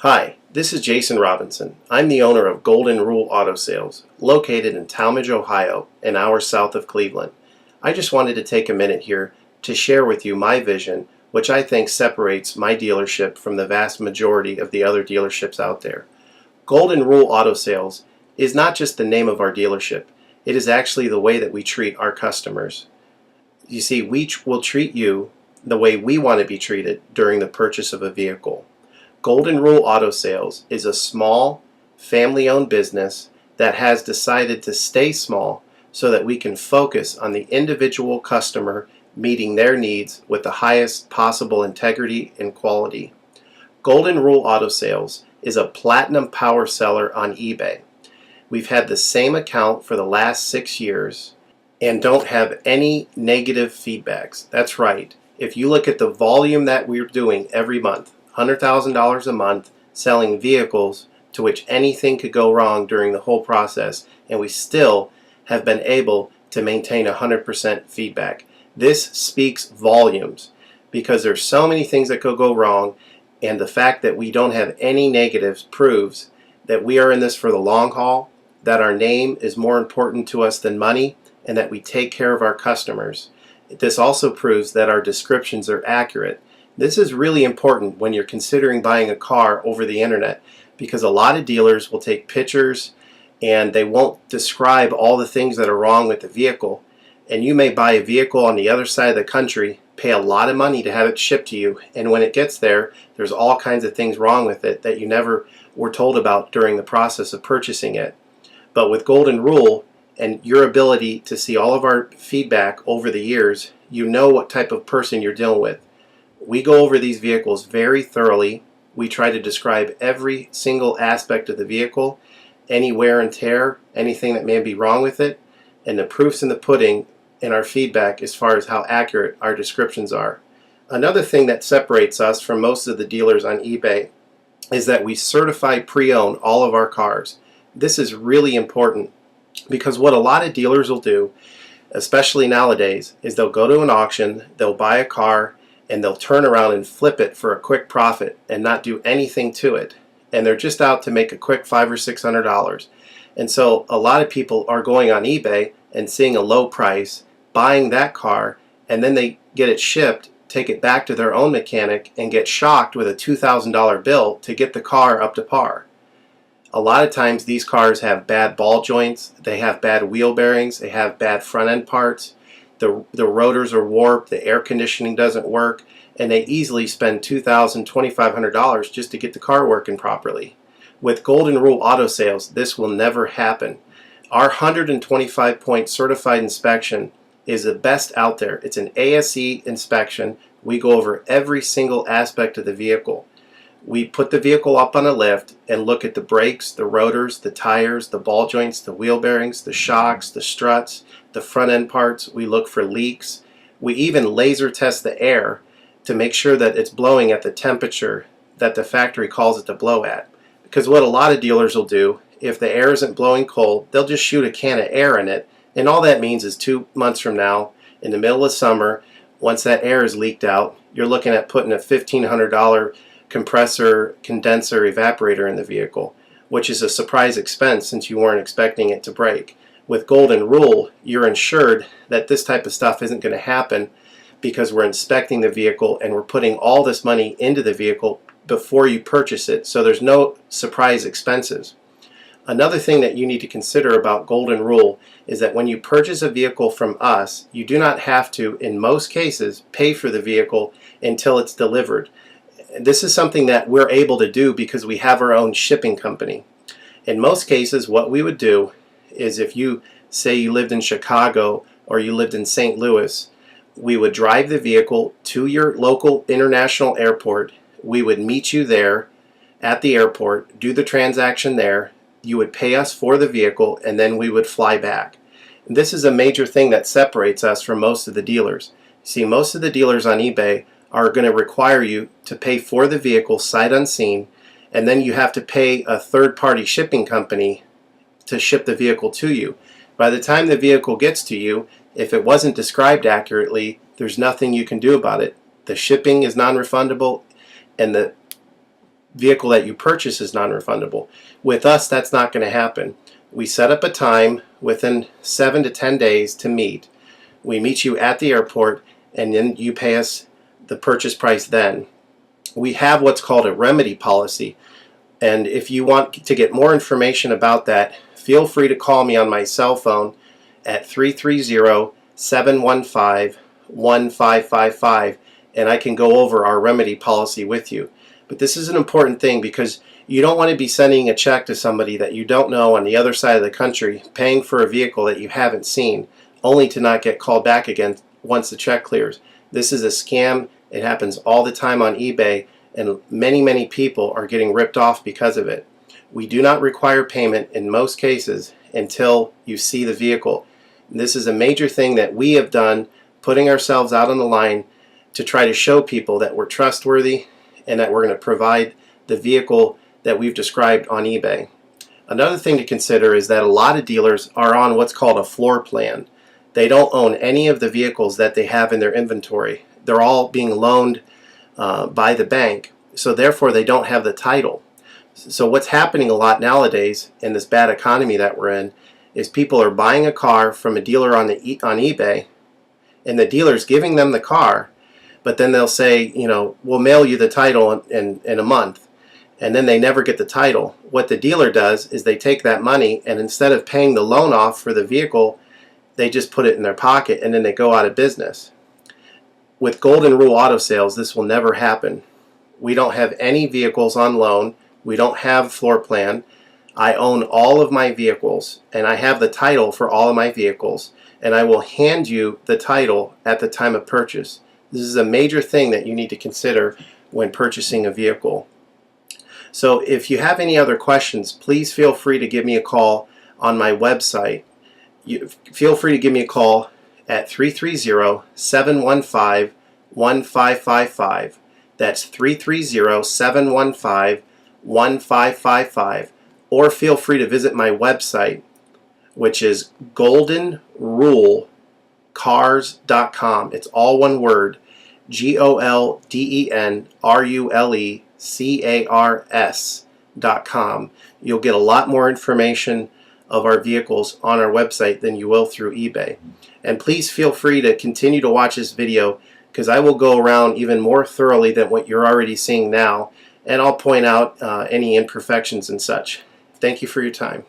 Hi, this is Jason Robinson. I'm the owner of Golden Rule Auto Sales, located in Tallmadge, Ohio, an hour south of Cleveland. I just wanted to take a minute here to share with you my vision, which I think separates my dealership from the vast majority of the other dealerships out there. Golden Rule Auto Sales is not just the name of our dealership, it is actually the way that we treat our customers. You see, we will treat you the way we want to be treated during the purchase of a vehicle. Golden Rule Auto Sales is a small, family-owned business that has decided to stay small so that we can focus on the individual customer meeting their needs with the highest possible integrity and quality. Golden Rule Auto Sales is a platinum power seller on eBay. We've had the same account for the last 6 years and don't have any negative feedbacks. That's right. If you look at the volume that we're doing every month, $100,000 a month selling vehicles to which anything could go wrong during the whole process, and we still have been able to maintain 100% feedback. This speaks volumes because there's so many things that could go wrong, and the fact that we don't have any negatives proves that we are in this for the long haul, that our name is more important to us than money, and that we take care of our customers. This also proves that our descriptions are accurate. This is really important when you're considering buying a car over the internet, because a lot of dealers will take pictures and they won't describe all the things that are wrong with the vehicle. And you may buy a vehicle on the other side of the country, pay a lot of money to have it shipped to you, and when it gets there, there's all kinds of things wrong with it that you never were told about during the process of purchasing it. But with Golden Rule and your ability to see all of our feedback over the years, you know what type of person you're dealing with. We go over these vehicles very thoroughly. We try to describe every single aspect of the vehicle, any wear and tear, anything that may be wrong with it, and the proof's in the pudding in our feedback as far as how accurate our descriptions are. Another thing that separates us from most of the dealers on eBay is that we certify pre-owned all of our cars. This is really important because what a lot of dealers will do, especially nowadays, is they'll go to an auction, they'll buy a car, and they'll turn around and flip it for a quick profit and not do anything to it. And they're just out to make a quick $500 or $600. And so a lot of people are going on eBay and seeing a low price, buying that car, and then they get it shipped, take it back to their own mechanic, and get shocked with a $2,000 bill to get the car up to par. A lot of times these cars have bad ball joints, they have bad wheel bearings, they have bad front end parts. The rotors are warped, the air conditioning doesn't work, and they easily spend $2,000, $2,500 just to get the car working properly. With Golden Rule Auto Sales, this will never happen. Our 125-point certified inspection is the best out there. It's an ASE inspection. We go over every single aspect of the vehicle. We put the vehicle up on a lift and look at the brakes, the rotors, the tires, the ball joints, the wheel bearings, the shocks, the struts, the front end parts. We look for leaks. We even laser test the air to make sure that it's blowing at the temperature that the factory calls it to blow at. Because what a lot of dealers will do, if the air isn't blowing cold, they'll just shoot a can of air in it, and all that means is 2 months from now, in the middle of summer, once that air is leaked out, you're looking at putting a $1,500 compressor, condenser, evaporator in the vehicle, which is a surprise expense since you weren't expecting it to break. With Golden Rule, you're ensured that this type of stuff isn't going to happen because we're inspecting the vehicle and we're putting all this money into the vehicle before you purchase it, so there's no surprise expenses. Another thing that you need to consider about Golden Rule is that when you purchase a vehicle from us, you do not have to, in most cases, pay for the vehicle until it's delivered. This is something that we're able to do because we have our own shipping company. In most cases, what we would do is if you say you lived in Chicago or you lived in St. Louis, we would drive the vehicle to your local international airport. We would meet you there at the airport, do the transaction there. You would pay us for the vehicle, and then we would fly back. And this is a major thing that separates us from most of the dealers. See, most of the dealers on eBay are going to require you to pay for the vehicle sight unseen, and then you have to pay a third-party shipping company to ship the vehicle to you. By the time the vehicle gets to you, if it wasn't described accurately, there's nothing you can do about it. The shipping is non-refundable, and the vehicle that you purchase is non-refundable. With us, that's not going to happen. We set up a time within 7 to 10 days to meet. We meet you at the airport, and then you pay us the purchase price then. We have what's called a remedy policy, and if you want to get more information about that, feel free to call me on my cell phone at 330-715-1555, and I can go over our remedy policy with you. But this is an important thing because you don't want to be sending a check to somebody that you don't know on the other side of the country, paying for a vehicle that you haven't seen, only to not get called back again once the check clears. This is a scam. It happens all the time on eBay, and many people are getting ripped off because of it. We do not require payment in most cases until you see the vehicle. This is a major thing that we have done, putting ourselves out on the line to try to show people that we're trustworthy and that we're going to provide the vehicle that we've described on eBay. Another thing to consider is that a lot of dealers are on what's called a floor plan. They don't own any of the vehicles that they have in their inventory. They're all being loaned by the bank, so therefore they don't have the title. So what's happening a lot nowadays in this bad economy that we're in is people are buying a car from a dealer on eBay, and the dealer's giving them the car, but then they'll say, you know, we'll mail you the title in a month, and then they never get the title. What the dealer does is they take that money, and instead of paying the loan off for the vehicle, they just put it in their pocket, and then they go out of business. With Golden Rule Auto Sales, this will never happen. We don't have any vehicles on loan. We don't have floor plan. I own all of my vehicles, and I have the title for all of my vehicles, and I will hand you the title at the time of purchase. This is a major thing that you need to consider when purchasing a vehicle. So if you have any other questions, please feel free to give me a call on my website. Feel free to give me a call at 330-715-1555. That's 330-715-1555. Or feel free to visit my website, which is goldenrulecars.com. It's all one word, goldenrulecars.com. You'll get a lot more information of our vehicles on our website than you will through eBay. And please feel free to continue to watch this video, because I will go around even more thoroughly than what you're already seeing now, and I'll point out any imperfections and such. Thank you for your time.